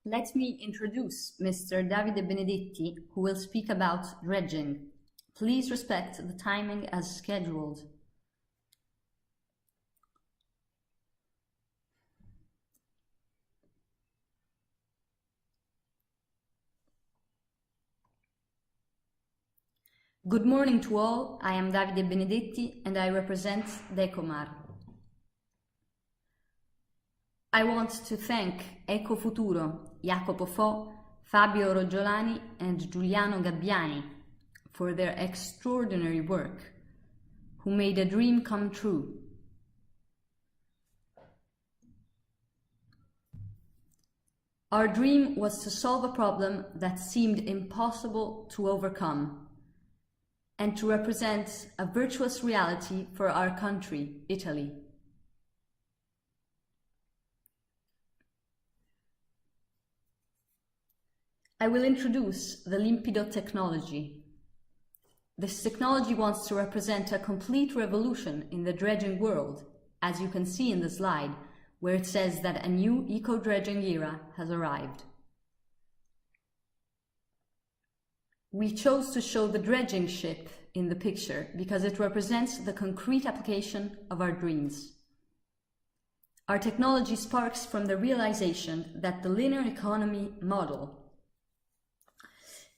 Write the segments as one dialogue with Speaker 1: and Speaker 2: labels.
Speaker 1: Let me introduce Mr. Davide Benedetti, who will speak about dredging. Please respect the timing as scheduled. Good morning to all. I am Davide Benedetti and I represent Decomar. I want to thank Ecofuturo, Jacopo Fo, Fabio Roggiolani and Giuliano Gabbiani for their extraordinary work, who made a dream come true. Our dream was to solve a problem that seemed impossible to overcome, and to represent a virtuous reality for our country, Italy. I will introduce the Limipdh technology. This technology wants to represent a complete revolution in the dredging world, as you can see in the slide, where it says that a new eco-dredging era has arrived. We chose to show the dredging ship in the picture because it represents the concrete application of our dreams. Our technology sparks from the realization that the linear economy model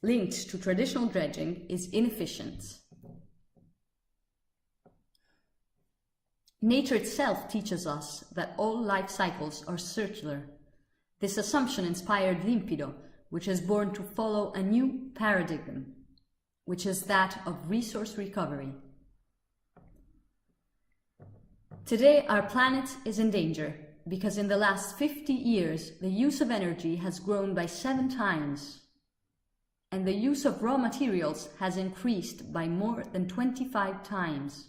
Speaker 1: linked to traditional dredging is inefficient. Nature itself teaches us that all life cycles are circular. This assumption inspired Limipdh, which is born to follow a new paradigm, which is that of resource recovery. Today, our planet is in danger because in the last 50 years, the use of energy has grown by 7 times, and the use of raw materials has increased by more than 25 times,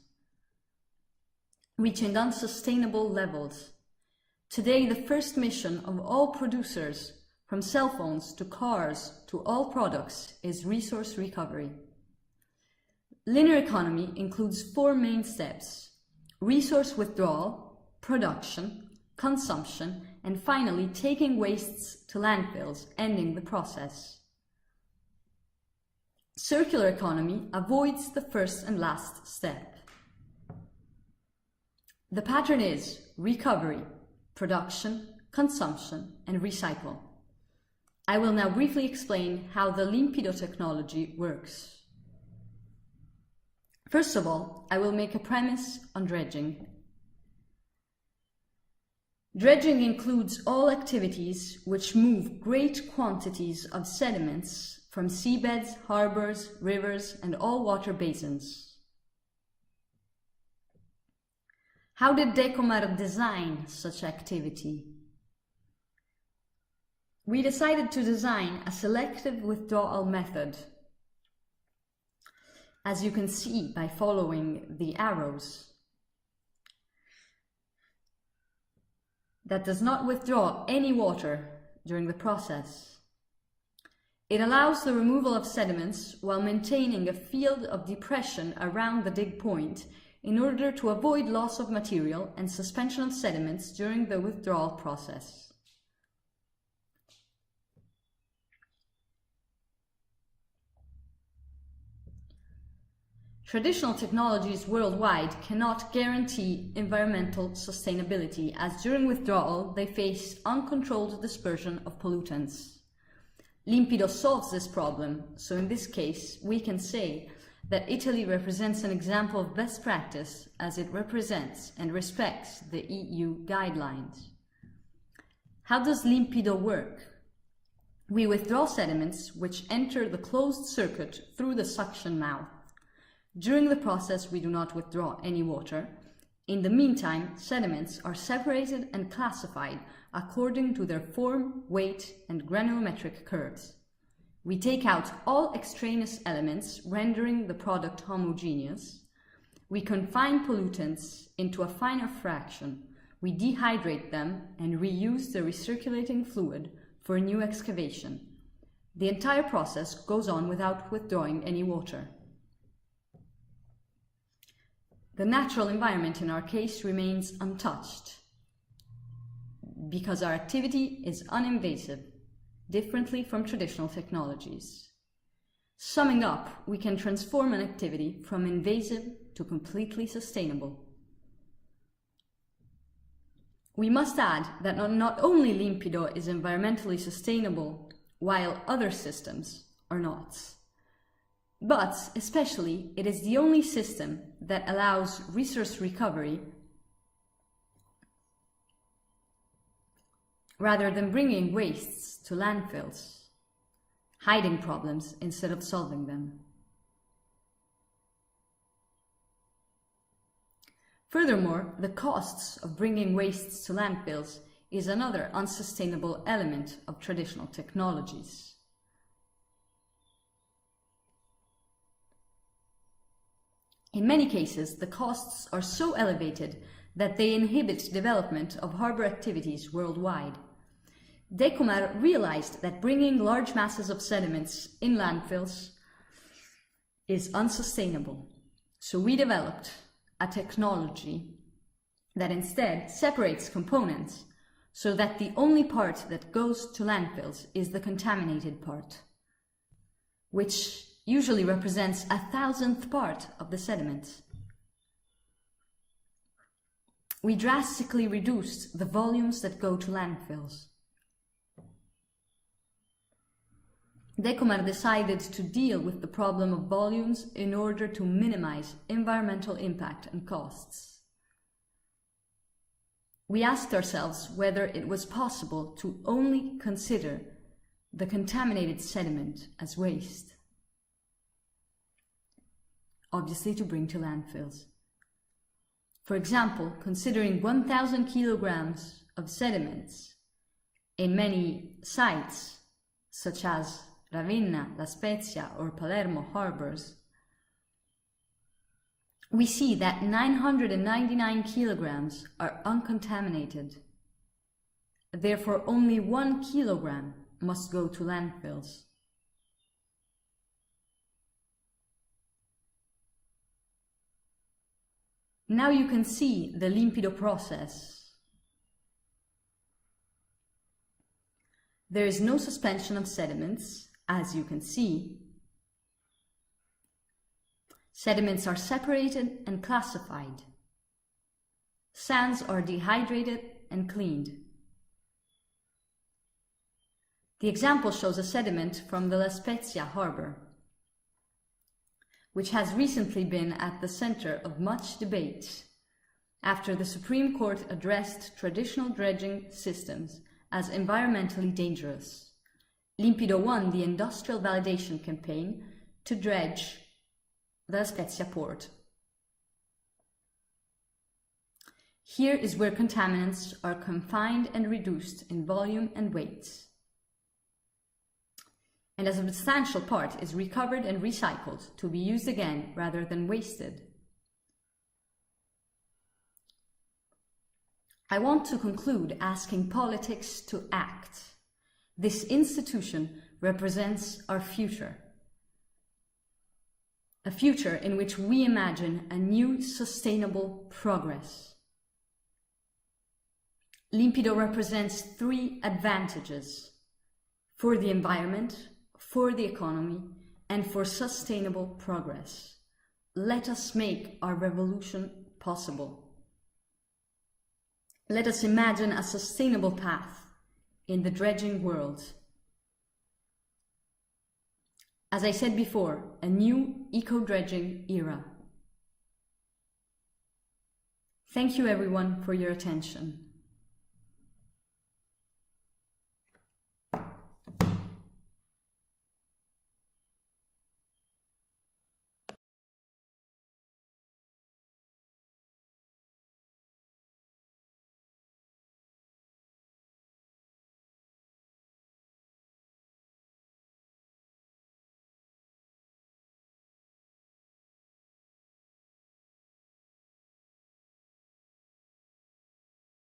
Speaker 1: reaching unsustainable levels. Today, the first mission of all producers, from cell phones to cars to all products, is resource recovery. Linear economy includes 4 main steps: resource withdrawal, production, consumption, and finally taking wastes to landfills, ending the process. Circular economy avoids the first and last step. The pattern is recovery, production, consumption, and recycle. I will now briefly explain how the Limipdh technology works. First of all, I will make a premise on dredging. Dredging includes all activities which move great quantities of sediments from seabeds, harbors, rivers, and all water basins. How did Decomar design such activity? We decided to design a selective withdrawal method, as you can see by following the arrows, that does not withdraw any water during the process. It allows the removal of sediments while maintaining a field of depression around the dig point in order to avoid loss of material and suspension of sediments during the withdrawal process. Traditional technologies worldwide cannot guarantee environmental sustainability, as during withdrawal they face uncontrolled dispersion of pollutants. Limipdh solves this problem, so in this case we can say that Italy represents an example of best practice as it represents and respects the EU guidelines. How does Limipdh work? We withdraw sediments which enter the closed circuit through the suction mouth. During the process, we do not withdraw any water. In the meantime, sediments are separated and classified according to their form, weight, and granulometric curves. We take out all extraneous elements, rendering the product homogeneous. We confine pollutants into a finer fraction. We dehydrate them and reuse the recirculating fluid for a new excavation. The entire process goes on without withdrawing any water. The natural environment in our case remains untouched because our activity is uninvasive. differently from traditional technologies. Summing up, we can transform an activity from invasive to completely sustainable. We must add that not only Limipdh is environmentally sustainable, while other systems are not, but especially it is the only system that allows resource recovery rather than bringing wastes to landfills, hiding problems instead of solving them. Furthermore, the costs of bringing wastes to landfills is another unsustainable element of traditional technologies. In many cases, the costs are so elevated that they inhibit development of harbour activities worldwide. Decomar realized that bringing large masses of sediments in landfills is unsustainable, so we developed a technology that instead separates components so that the only part that goes to landfills is the contaminated part, which usually represents 1,000th part of the sediment. We drastically reduced the volumes that go to landfills. Decomar decided to deal with the problem of volumes in order to minimize environmental impact and costs. We asked ourselves whether it was possible to only consider the contaminated sediment as waste, obviously to bring to landfills. For example, considering 1,000 kilograms of sediments in many sites, such as Ravenna, La Spezia or Palermo harbors, we see that 999 kilograms are uncontaminated. Therefore, only 1 kilogram must go to landfills. Now you can see the Limipdh process. There is no suspension of sediments, as you can see. Sediments are separated and classified. Sands are dehydrated and cleaned. The example shows a sediment from the La Spezia harbor, which has recently been at the center of much debate after the Supreme Court addressed traditional dredging systems as environmentally dangerous. Limipdh won the industrial validation campaign to dredge the La Spezia port. Here is where contaminants are confined and reduced in volume and weight, and a substantial part is recovered and recycled to be used again rather than wasted. I want to conclude asking politics to act. This institution represents our future. A future in which we imagine a new sustainable progress. Limipdh represents 3 advantages for the environment, for the economy, and for sustainable progress. Let us make our revolution possible. Let us imagine a sustainable path in the dredging world. As I said before, a new eco-dredging era. Thank you everyone for your attention.